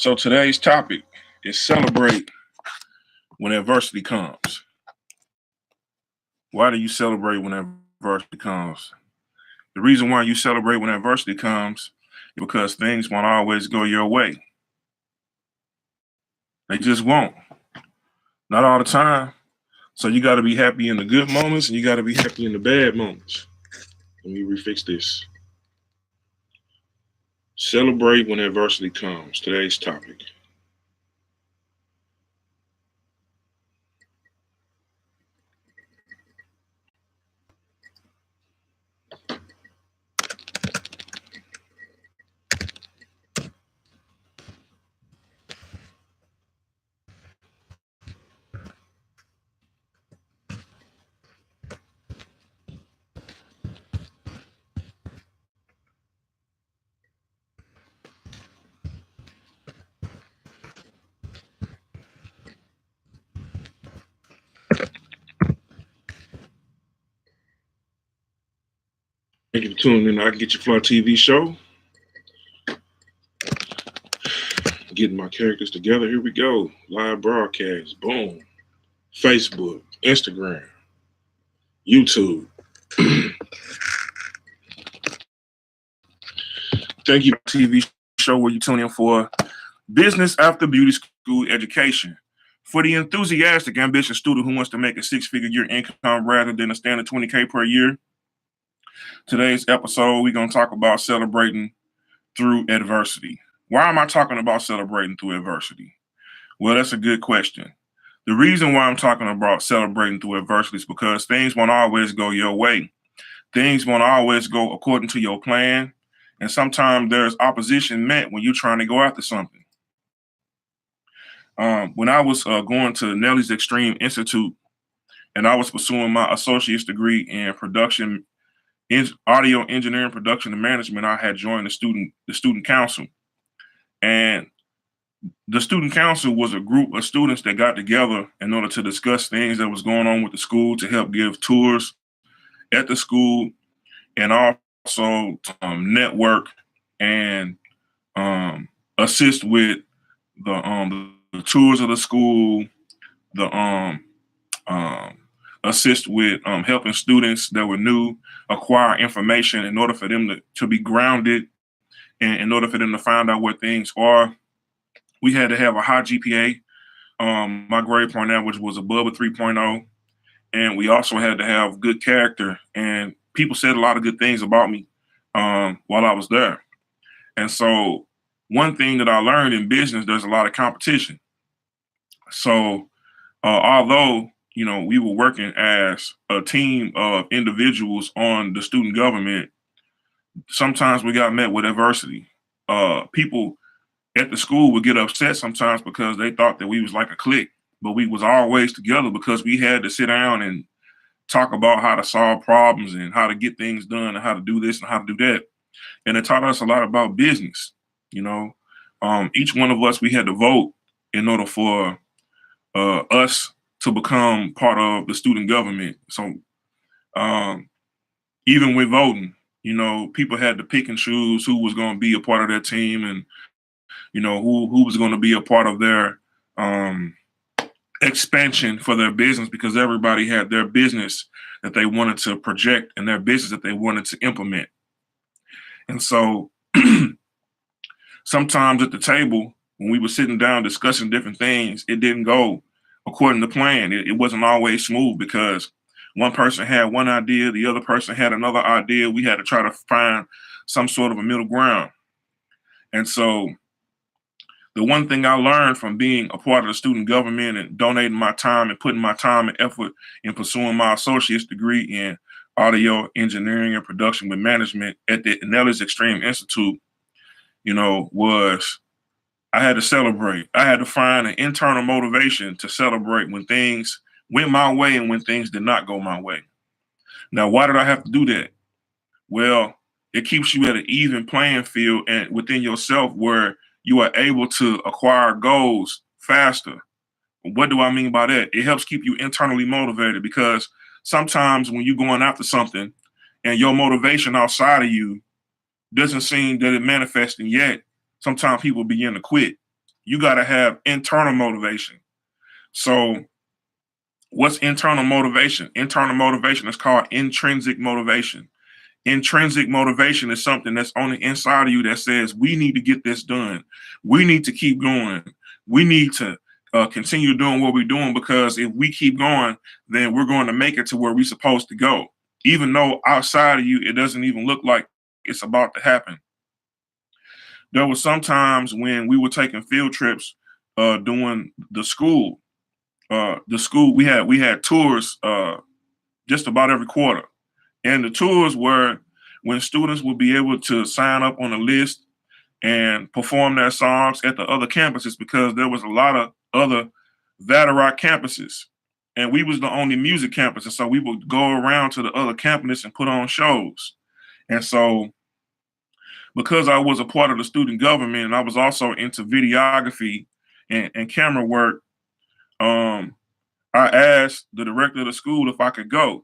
So today's topic is celebrate when adversity comes. Why do you celebrate when adversity comes? The reason why you celebrate when adversity comes is because things won't always go your way. They just won't. Not all the time. So you got to be happy in the good moments and you got to be happy in the bad moments. Let me refix this. Celebrate when adversity comes. Today's topic. Thank you for tuning in. I Can Get Your Fly TV show. Getting my characters together. Here we go. Live broadcast. Boom. Facebook, Instagram, YouTube. Thank you, TV show where you tune in for business after beauty school education. For the enthusiastic, ambitious student who wants to make a six-figure year income rather than a standard 20K per year, today's episode, we're going to talk about celebrating through adversity. Why am I talking about celebrating through adversity? Well, that's a good question. The reason why I'm talking about celebrating through adversity is because things won't always go your way. Things won't always go according to your plan. And sometimes there's opposition met when you're trying to go after something. When I was going to Nelly's Extreme Institute and I was pursuing my associate's degree in audio engineering, production, and management, I had joined the student council. And the student council was a group of students that got together in order to discuss things that was going on with the school, to help give tours at the school, and also network and assist with the tours of the school, assist with helping students that were new acquire information in order for them to be grounded, and in order for them to find out what things are. We had to have a high GPA. My grade point average was above a 3.0. And we also had to have good character. And people said a lot of good things about me while I was there. And so one thing that I learned in business, there's a lot of competition. So although, we were working as a team of individuals on the student government, sometimes we got met with adversity. People at the school would get upset sometimes because they thought that we was like a clique, but we was always together because we had to sit down and talk about how to solve problems and how to get things done and how to do this and how to do that. And it taught us a lot about business. Each one of us, we had to vote in order for us to become part of the student government. So even with voting, people had to pick and choose who was going to be a part of their team, and who was going to be a part of their expansion for their business, because everybody had their business that they wanted to project and their business that they wanted to implement. And so sometimes at the table, when we were sitting down discussing different things, it didn't go according to plan. It wasn't always smooth because one person had one idea, the other person had another idea. We had to try to find some sort of a middle ground. And so the one thing I learned from being a part of the student government and donating my time and putting my time and effort in pursuing my associate's degree in audio engineering and production with management at the Nelly's Extreme Institute, was I had to celebrate. I had to find an internal motivation to celebrate when things went my way and when things did not go my way. Now, why did I have to do that? Well, it keeps you at an even playing field and within yourself where you are able to acquire goals faster. What do I mean by that? It helps keep you internally motivated, because sometimes when you're going after something and your motivation outside of you doesn't seem that it manifesting yet, sometimes people begin to quit. you got to have internal motivation. So, what's internal motivation? Internal motivation is called intrinsic motivation. Intrinsic motivation is something that's on the inside of you that says, we need to get this done. We need to keep going. We need to continue doing what we're doing, because if we keep going, then we're going to make it to where we're supposed to go. Even though outside of you, it doesn't even look like it's about to happen. There were some times when we were taking field trips doing the school we had tours just about every quarter. And the tours were when students would be able to sign up on a list and perform their songs at the other campuses, because there was a lot of other Vatterott campuses. And we was the only music campus. And so we would go around to the other campuses and put on shows. And so because I was a part of the student government and I was also into videography and camera work, um, I asked the director of the school if I could go.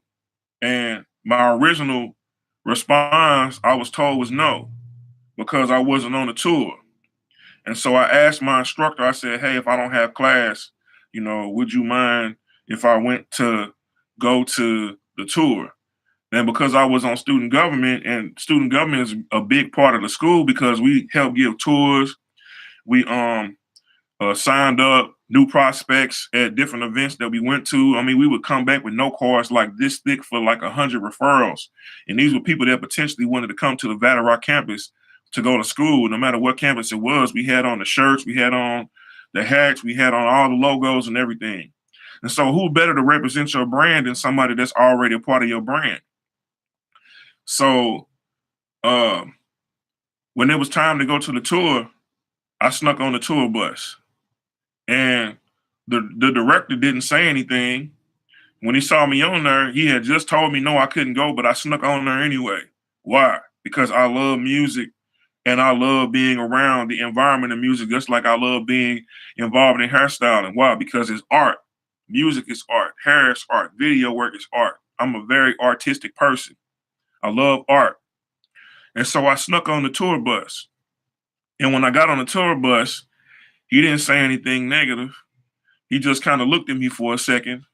And my original response, I was told, was no, because I wasn't on the tour. And so I asked my instructor, I said, hey, if I don't have class, would you mind if I went to go to the tour? And because I was on student government, and student government is a big part of the school because we help give tours, we signed up new prospects at different events that we went to. I mean, we would come back with note cards like this thick for like 100 referrals. And these were people that potentially wanted to come to the Vatterott campus to go to school, no matter what campus it was. We had on the shirts, we had on the hats, we had on all the logos and everything. And so who better to represent your brand than somebody that's already a part of your brand? So when it was time to go to the tour, I snuck on the tour bus. And the director didn't say anything. When he saw me on there, he had just told me no, I couldn't go, but I snuck on there anyway. Why? Because I love music and I love being around the environment of music, just like I love being involved in hairstyling. Why? Because it's art. Music is art. Hair is art. Video work is art. I'm a very artistic person. I love art. And so I snuck on the tour bus. And when I got on the tour bus, he didn't say anything negative. He just kind of looked at me for a second.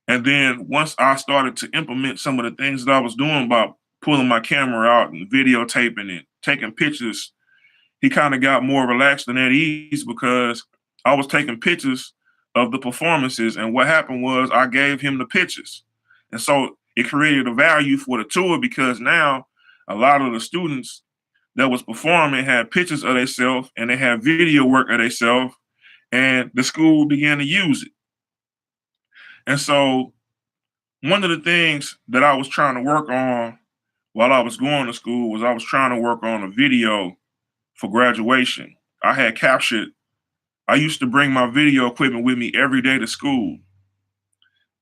And then once I started to implement some of the things that I was doing by pulling my camera out and videotaping it, taking pictures, he kind of got more relaxed and at ease, because I was taking pictures of the performances. And what happened was I gave him the pictures. And so it created a value for the tour, because now a lot of the students that was performing had pictures of themselves and they had video work of themselves, and the school began to use it. And so one of the things that I was trying to work on while I was going to school was I was trying to work on a video for graduation. I used to bring my video equipment with me every day to school.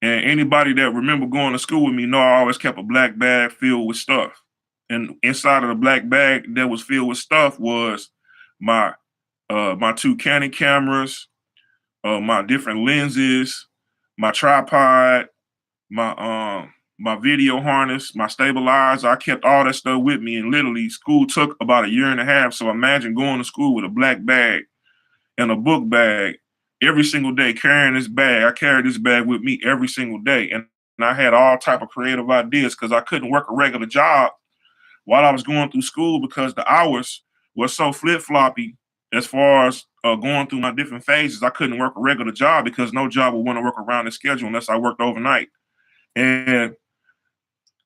And anybody that remember going to school with me know I always kept a black bag filled with stuff. And inside of the black bag that was filled with stuff was my my two Canon cameras, my different lenses, my tripod, my video harness, my stabilizer. I kept all that stuff with me, and literally school took about a year and a half. So imagine going to school with a black bag and a book bag every single day, carrying this bag. I carried this bag with me every single day. And I had all type of creative ideas because I couldn't work a regular job while I was going through school, because the hours were so flip-floppy as far as going through my different phases. I couldn't work a regular job because no job would want to work around the schedule unless I worked overnight. And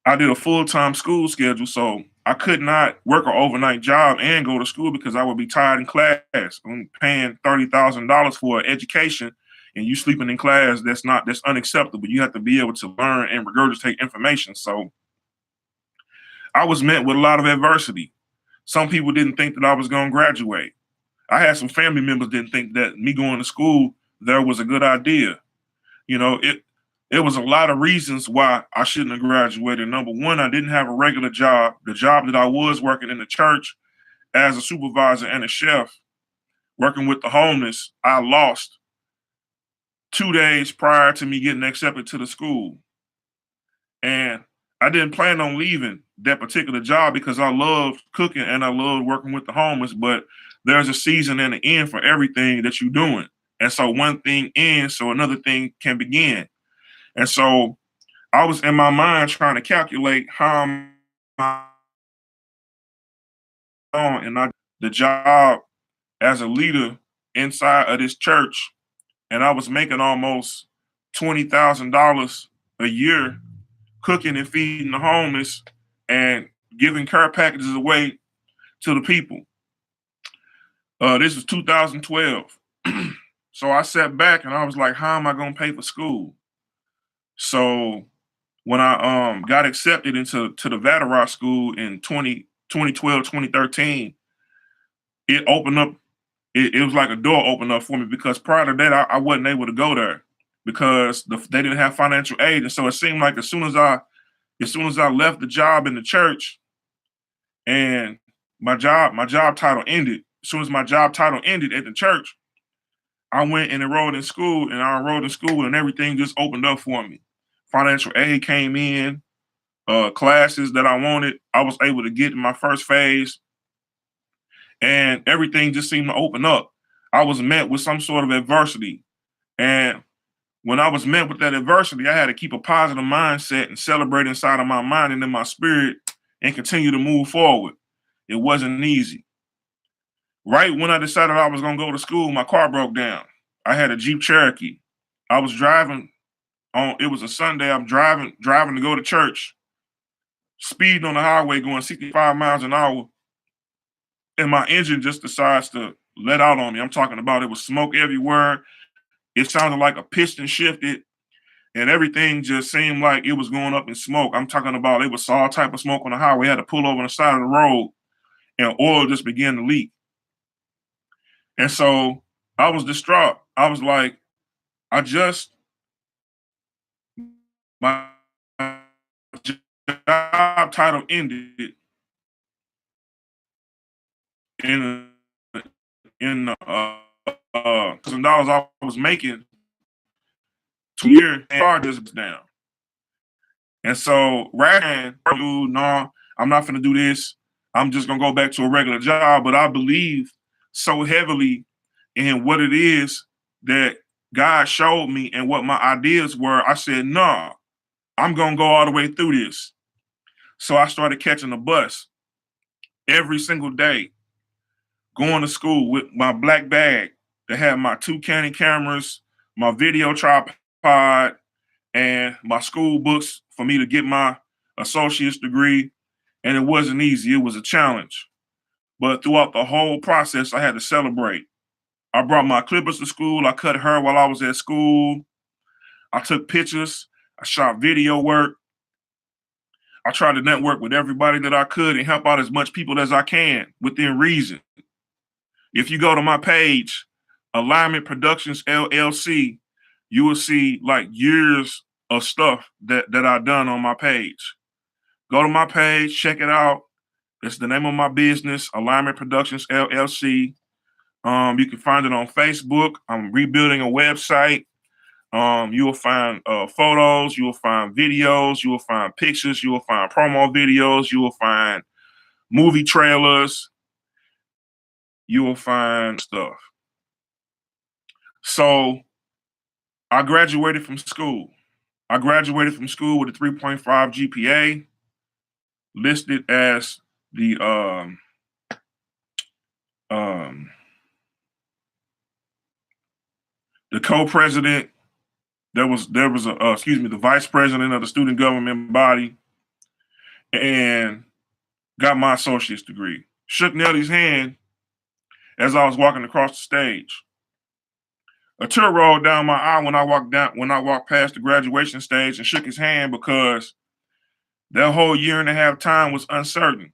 I did a full-time school schedule, so I could not work an overnight job and go to school because I would be tired in class. I'm paying $30,000 for an education, and you sleeping in class. That's unacceptable. You have to be able to learn and regurgitate information. So I was met with a lot of adversity. Some people didn't think that I was going to graduate. I had some family members didn't think that me going to school there was a good idea. It was a lot of reasons why I shouldn't have graduated. Number one, I didn't have a regular job. The job that I was working in the church as a supervisor and a chef, working with the homeless, I lost 2 days prior to me getting accepted to the school. And I didn't plan on leaving that particular job because I loved cooking and I loved working with the homeless. But there's a season and an end for everything that you're doing. And so one thing ends, so another thing can begin. And so I was in my mind trying to calculate how I'm on and not the job as a leader inside of this church. And I was making almost $20,000 a year cooking and feeding the homeless and giving care packages away to the people. This was 2012. So I sat back and I was like, how am I going to pay for school? So when I got accepted into the B.A.B.E school in 2012, 2013, it opened up, it was like a door opened up for me because prior to that, I wasn't able to go there because they didn't have financial aid. And so it seemed like as soon as I left the job in the church and my job title ended, as soon as my job title ended at the church, I went and enrolled in school, and I enrolled in school, and everything just opened up for me. Financial aid came in, classes that I wanted, I was able to get in my first phase, and everything just seemed to open up. I was met with some sort of adversity, and when I was met with that adversity, I had to keep a positive mindset and celebrate inside of my mind and in my spirit and continue to move forward. It wasn't easy. Right when I decided I was going to go to school, my car broke down. I had a Jeep Cherokee. I was driving it was a Sunday. I'm driving to go to church, speeding on the highway going 65 miles an hour, and my engine just decides to let out on me. I'm talking about it was smoke everywhere. It sounded like a piston shifted, and everything just seemed like it was going up in smoke. I'm talking about it was all type of smoke on the highway. I had to pull over on the side of the road, and oil just began to leak. And so I was distraught. I was like, I just my job title ended in $1,000 I was making 2 years, and car just down. And so rather than, no, I'm not gonna do this. I'm just gonna go back to a regular job. But I believe so heavily in what it is that God showed me and what my ideas were. I said, no, I'm gonna go all the way through this. So I started catching the bus every single day, going to school with my black bag that had my two Canon cameras, my video tripod, and my school books for me to get my associate's degree. And it wasn't easy, it was a challenge. But throughout the whole process, I had to celebrate. I brought my clippers to school. I cut hair while I was at school. I took pictures. I shot video work. I tried to network with everybody that I could and help out as much people as I can within reason. If you go to my page, Alignment Productions LLC, you will see like years of stuff that I done on my page. Go to my page, check it out. It's the name of my business, Alignment Productions LLC. You can find it on Facebook. I'm rebuilding a website. You will find photos, you will find videos, you will find pictures, you will find promo videos, you will find movie trailers, you will find stuff. So I graduated from school. I graduated from school with a 3.5 GPA, listed as the um, the co-president. There was a the vice president of the student government body, and got my associate's degree. Shook Nelly's hand as I was walking across the stage. A tear rolled down my eye when I walked past the graduation stage and shook his hand because that whole year and a half time was uncertain.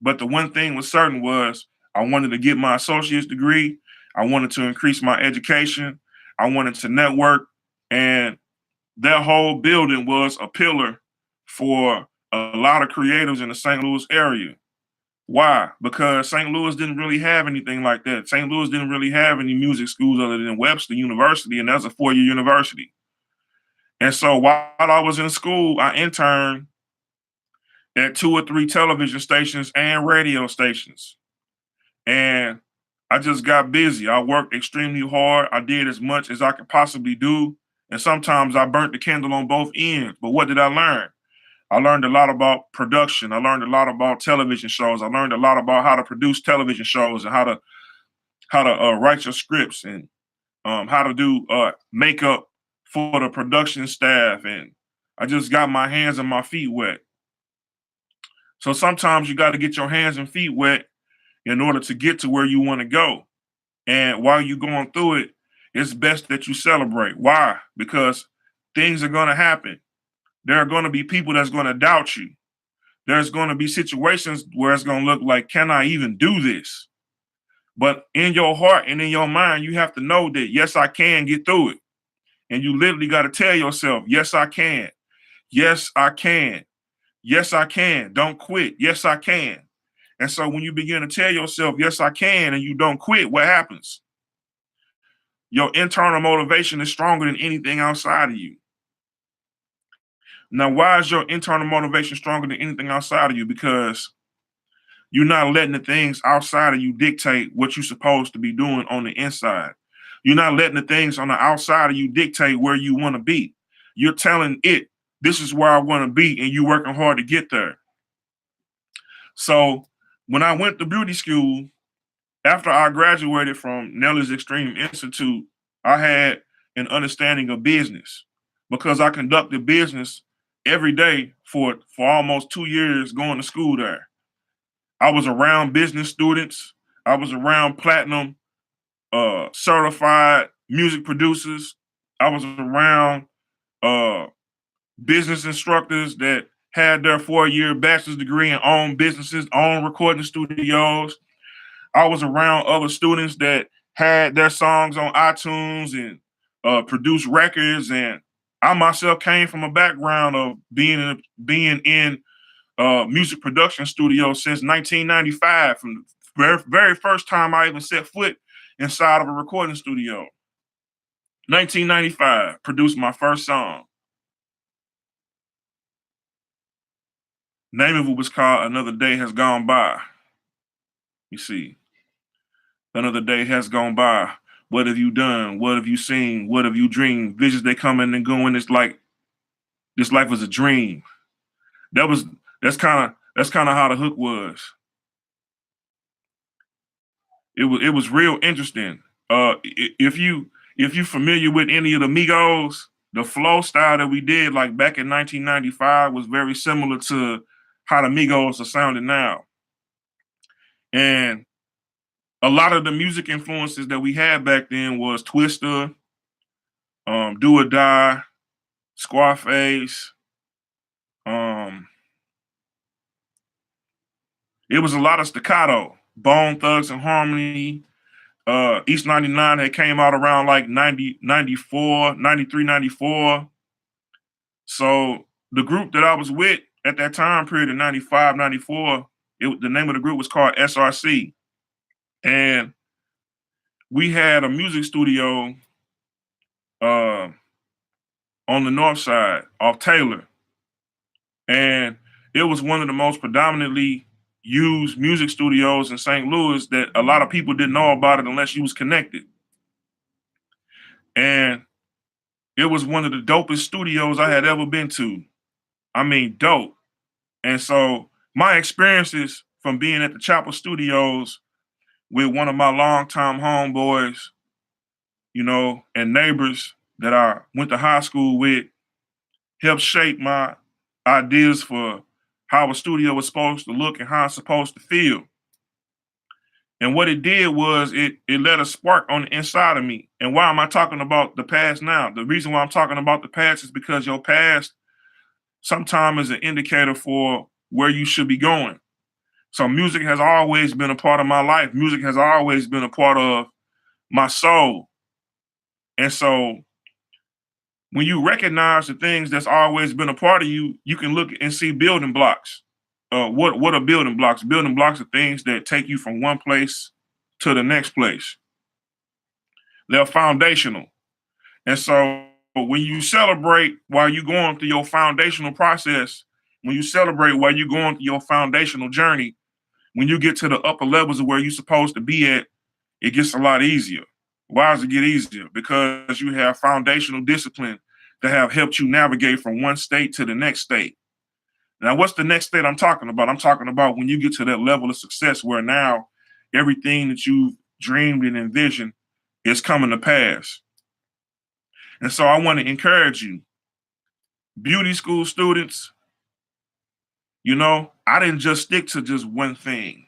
But the one thing was certain was I wanted to get my associate's degree. I wanted to increase my education. I wanted to network. And that whole building was a pillar for a lot of creatives in the St. Louis area. Why? Because St. Louis didn't really have anything like that. St. Louis didn't really have any music schools other than Webster University, and that's a 4-year university. And so while I was in school, I interned at 2 or 3 television stations and radio stations. And I just got busy. I worked extremely hard. I did as much as I could possibly do. And sometimes I burnt the candle on both ends. But what did I learn? I learned a lot about production. I learned a lot about television shows. I learned a lot about how to produce television shows and how to write your scripts and how to do makeup for the production staff. And I just got my hands and my feet wet. So sometimes you got to get your hands and feet wet in order to get to where you want to go. And while you're going through it, it's best that you celebrate. Why? Because things are going to happen. There are going to be people that's going to doubt you. There's going to be situations where it's going to look like, can I even do this? But in your heart and in your mind, you have to know that, yes, I can get through it. And you literally got to tell yourself, yes, I can. Yes, I can. Yes, I can. Don't quit. Yes, I can. And so when you begin to tell yourself, yes, I can, and you don't quit, what happens? Your internal motivation is stronger than anything outside of you. Now, why is your internal motivation stronger than anything outside of you? Because you're not letting the things outside of you dictate what you're supposed to be doing on the inside. You're not letting the things on the outside of you dictate where you want to be. You're telling it, this is where I want to be, and you're working hard to get there. So when I went to beauty school, after I graduated from Nelly's Extreme Institute, I had an understanding of business because I conducted business every day for almost 2 years going to school there. I was around business students. I was around platinum certified music producers. I was around uh, business instructors that had their 4-year bachelor's degree and owned businesses, owned recording studios. I was around other students that had their songs on iTunes and produced records. And I myself came from a background of being in music production studios since 1995. From the very first time I even set foot inside of a recording studio. 1995, produced my first song. Name of it was called Another Day Has Gone By. You see, another day has gone by. What have you done? What have you seen? What have you dreamed? Visions they coming and going. It's like this life was a dream. That was that's kind of how the hook was. It was real interesting. If you familiar with any of the Migos, the flow style that we did like back in 1995 was very similar to how the Migos are sounding now. And a lot of the music influences that we had back then was Twister, Do or Die, Scarface. Um, it was a lot of staccato. Bone Thugs and Harmony. East 99 had came out around like 90, 94, 93, 94. So the group that I was with at that time period in 95, 94, the name of the group was called SRC. And we had a music studio uh, on the north side off Taylor. And it was one of the most predominantly used music studios in St. Louis that a lot of people didn't know about it unless you was connected. And it was one of the dopest studios I had ever been to. I mean, dope. And so my experiences from being at the Chapel Studios with one of my longtime homeboys, and neighbors that I went to high school with helped shape my ideas for how a studio was supposed to look and how it's supposed to feel. And what it did was it let a spark on the inside of me. And why am I talking about the past now? The reason why I'm talking about the past is because your past sometimes is an indicator for where you should be going. So music has always been a part of my life. Music has always been a part of my soul. And so when you recognize the things that's always been a part of you, you can look and see building blocks. What are building blocks? Building blocks are things that take you from one place to the next place. They're foundational. And so when you celebrate while you're going through your foundational process, when you celebrate while you're going through your foundational journey, when you get to the upper levels of where you're supposed to be at, it gets a lot easier. Why does it get easier? Because you have foundational discipline that have helped you navigate from one state to the next state. Now, what's the next state I'm talking about? I'm talking about when you get to that level of success where now everything that you've dreamed and envisioned is coming to pass. And so I want to encourage you, beauty school students, I didn't just stick to just one thing.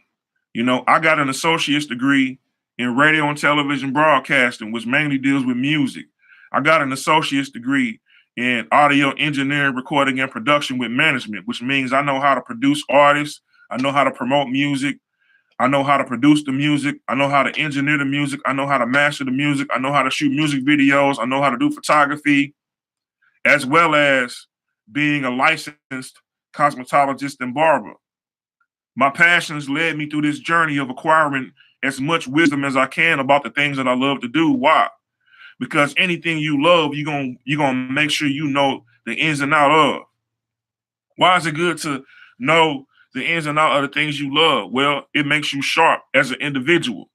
I got an associate's degree in radio and television broadcasting, which mainly deals with music. I got an associate's degree in audio engineering, recording, and production with management, which means I know how to produce artists. I know how to promote music. I know how to produce the music. I know how to engineer the music. I know how to master the music. I know how to shoot music videos. I know how to do photography, as well as being a licensed cosmetologist and barber. My passions led me through this journey of acquiring as much wisdom as I can about the things that I love to do. Why? Because anything you love, you're gonna make sure you know the ins and out of. Why is it good to know the ins and out of the things you love? Well, it makes you sharp as an individual.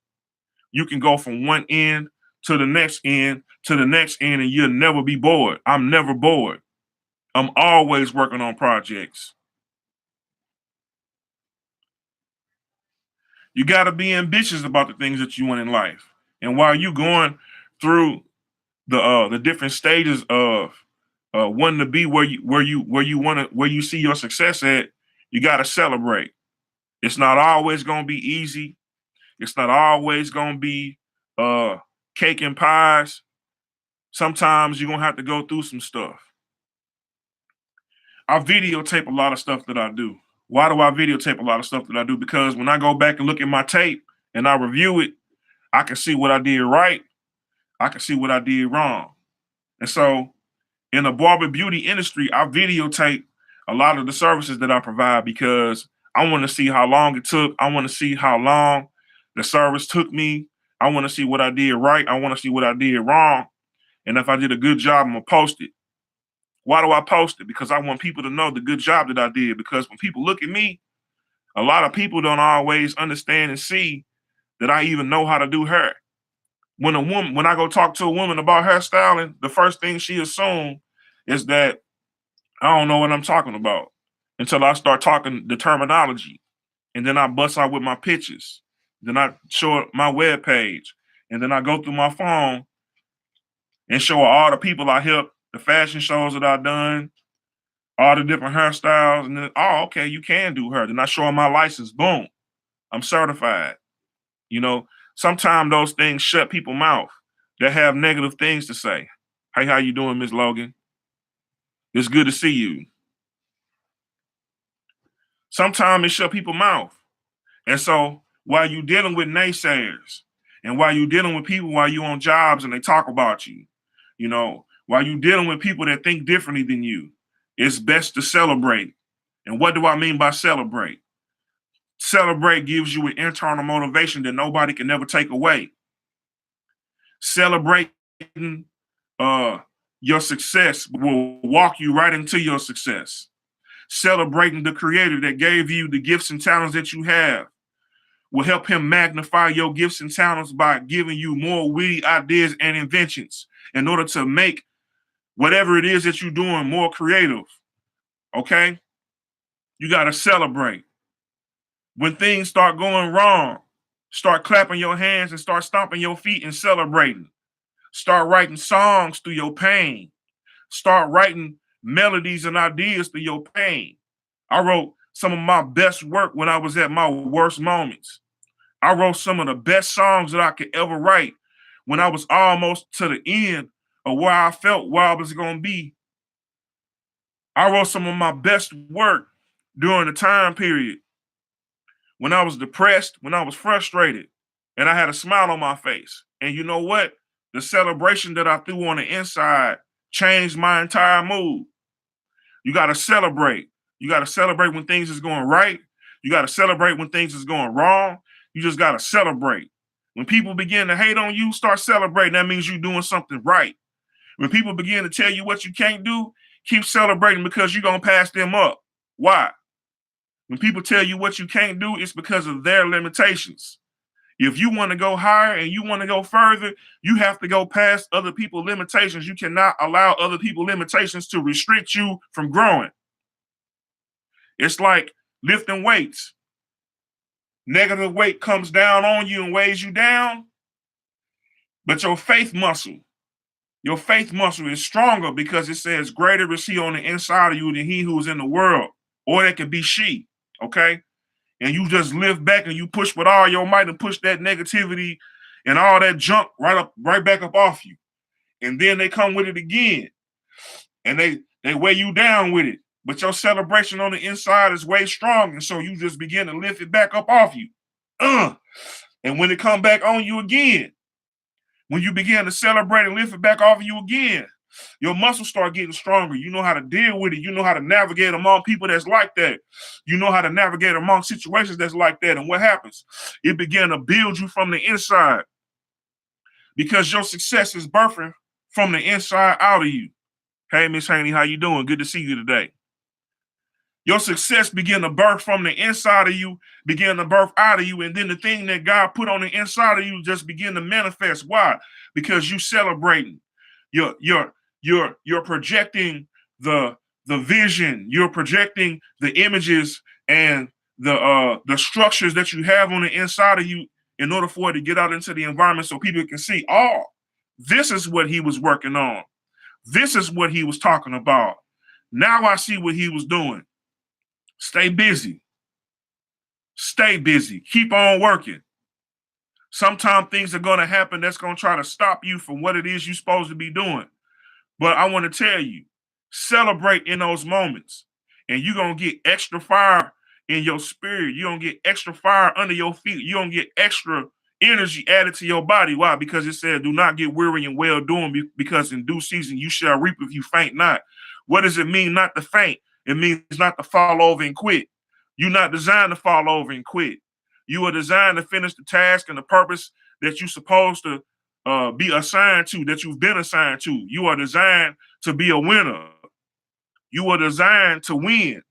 You can go from one end to the next end to the next end, and you'll never be bored. I'm never bored. I'm always working on projects. You got to be ambitious about the things that you want in life. And while you going through the different stages of wanting to be where you see your success at, you got to celebrate. It's not always going to be easy. It's not always going to be cake and pies. Sometimes you're going to have to go through some stuff. I videotape a lot of stuff that I do. Why do I videotape a lot of stuff that I do? Because when I go back and look at my tape and I review it, I can see what I did right. I can see what I did wrong. And so in the barber beauty industry, I videotape a lot of the services that I provide because I want to see how long it took. I want to see how long the service took me. I want to see what I did right. I want to see what I did wrong. And if I did a good job, I'm going to post it. Why do I post it? Because I want people to know the good job that I did. Because when people look at me, a lot of people don't always understand and see that I even know how to do hair. When I go talk to a woman about hairstyling, the first thing she assumes is that I don't know what I'm talking about until I start talking the terminology. And then I bust out with my pictures. Then I show my web page. And then I go through my phone and show her all the people I helped, the fashion shows that I've done, all the different hairstyles. And then, oh, okay, you can do hair. Then I show her my license. Boom, I'm certified. Sometimes those things shut people's mouth that have negative things to say. Hey, how you doing, Miss Logan? It's good to see you. Sometimes it shut people's mouth. And so while you dealing with naysayers and while you dealing with people while you on jobs and they talk about you, while you dealing with people that think differently than you, it's best to celebrate. And what do I mean by celebrate? Celebrate gives you an internal motivation that nobody can never take away. Celebrating your success will walk you right into your success. Celebrating the creator that gave you the gifts and talents that you have will help him magnify your gifts and talents by giving you more witty ideas and inventions in order to make whatever it is that you're doing more creative. Okay? You got to celebrate. When things start going wrong, start clapping your hands and start stomping your feet and celebrating. Start writing songs through your pain. Start writing melodies and ideas through your pain. I wrote some of my best work when I was at my worst moments. I wrote some of the best songs that I could ever write when I was almost to the end of where I felt where I was going to be. I wrote some of my best work during the time period when I was depressed, when I was frustrated, and I had a smile on my face. And you know what? The celebration that I threw on the inside changed my entire mood. You got to celebrate. You got to celebrate when things is going right. You got to celebrate when things is going wrong. You just got to celebrate. When people begin to hate on you, start celebrating. That means you're doing something right. When people begin to tell you what you can't do, keep celebrating because you're going to pass them up. Why? When people tell you what you can't do, it's because of their limitations. If you want to go higher and you want to go further, you have to go past other people's limitations. You cannot allow other people's limitations to restrict you from growing. It's like lifting weights. Negative weight comes down on you and weighs you down, but your faith muscle is stronger because it says greater is he on the inside of you than he who is in the world, or that could be she, okay? And you just lift back and you push with all your might and push that negativity and all that junk right back up off you. And then they come with it again and they weigh you down with it. But your celebration on the inside is way strong. And so you just begin to lift it back up off you. And when it come back on you again, when you begin to celebrate and lift it back off of you again, your muscles start getting stronger. You know how to deal with it. You know how to navigate among people that's like that. You know how to navigate among situations that's like that. And what happens? It began to build you from the inside because your success is birthing from the inside out of you. Hey, Miss Haney, how you doing? Good to see you today. Your success began to birth from the inside of you, began to birth out of you, and then the thing that God put on the inside of you just begin to manifest. Why? Because you celebrating. You're projecting the vision. You're projecting the images and the structures that you have on the inside of you in order for it to get out into the environment so people can see. Oh, this is what he was working on. This is what he was talking about. Now I see what he was doing. Stay busy. Stay busy. Keep on working. Sometimes things are going to happen that's going to try to stop you from what it is you're supposed to be doing. But I want to tell you, celebrate in those moments. And you're going to get extra fire in your spirit. You're going to get extra fire under your feet. You're going to get extra energy added to your body. Why? Because it said, do not get weary in well doing, because in due season you shall reap if you faint not. What does it mean not to faint? It means not to fall over and quit. You're not designed to fall over and quit. You are designed to finish the task and the purpose that you're supposed to be assigned to, that you've been assigned to. You are designed to be a winner. You are designed to win.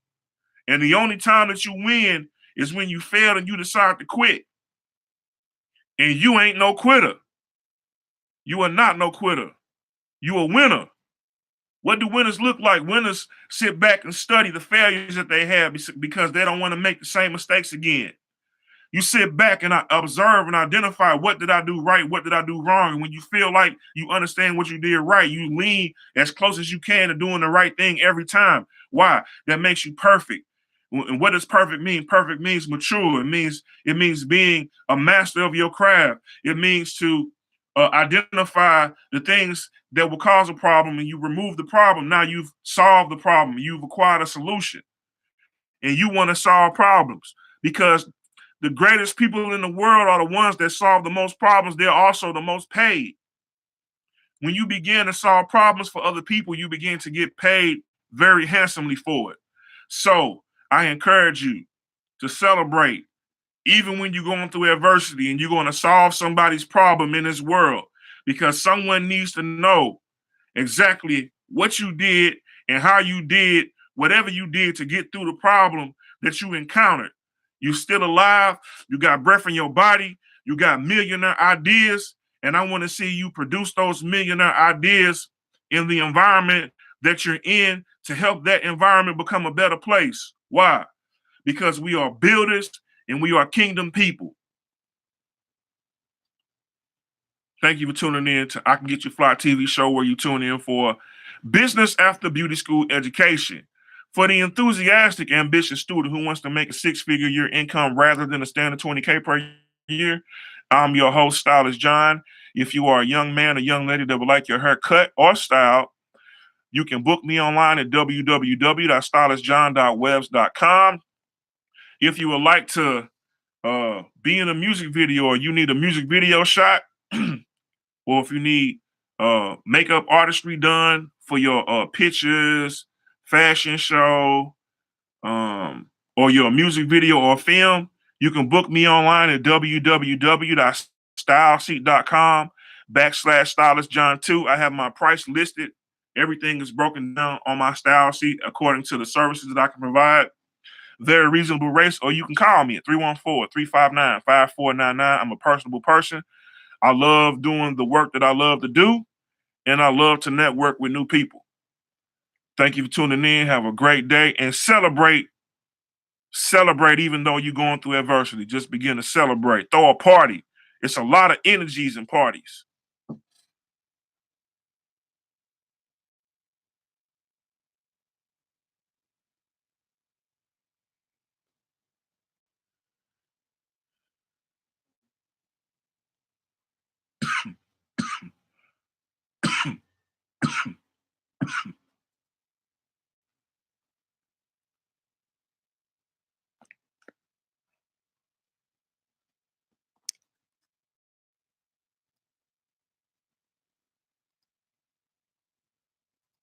And the only time that you win is when you fail and you decide to quit. And you ain't no quitter. You are not no quitter. You a winner. What do winners look like? Winners sit back and study the failures that they have because they don't want to make the same mistakes again. You sit back and observe and identify, what did I do right? What did I do wrong? And when you feel like you understand what you did right, you lean as close as you can to doing the right thing every time. Why? That makes you perfect. And what does perfect mean? Perfect means mature. It means being a master of your craft. It means to identify the things that will cause a problem and you remove the problem. Now you've solved the problem. You've acquired a solution. And you want to solve problems because the greatest people in the world are the ones that solve the most problems. They're also the most paid. When you begin to solve problems for other people, you begin to get paid very handsomely for it. So I encourage you to celebrate, even when you're going through adversity and you're going to solve somebody's problem in this world, because someone needs to know exactly what you did and how you did whatever you did to get through the problem that you encountered. You're still alive. You got breath in your body. You got millionaire ideas. And I want to see you produce those millionaire ideas in the environment that you're in to help that environment become a better place. Why? Because we are builders and we are kingdom people. Thank you for tuning in to I Can Get You Fly TV show, where you tune in for business after beauty school education. For the enthusiastic, ambitious student who wants to make a six-figure year income rather than a standard 20K per year, I'm your host, Stylist John. If you are a young man or young lady that would like your hair cut or styled, you can book me online at www.stylistjohn.webs.com. If you would like to be in a music video or you need a music video shot, or if you need makeup artistry done for your pictures, fashion show, or your music video or film, you can book me online at www.styleseat.com/stylistjohn2. I have my price listed. Everything is broken down on my style sheet according to the services that I can provide. very reasonable rates, or you can call me at 314-359-5499. I'm a personable person. I love doing the work that I love to do, and I love to network with new people. Thank you for tuning in. Have a great day and celebrate. Celebrate even though you're going through adversity. Just begin to celebrate. Throw a party. It's a lot of energies in parties.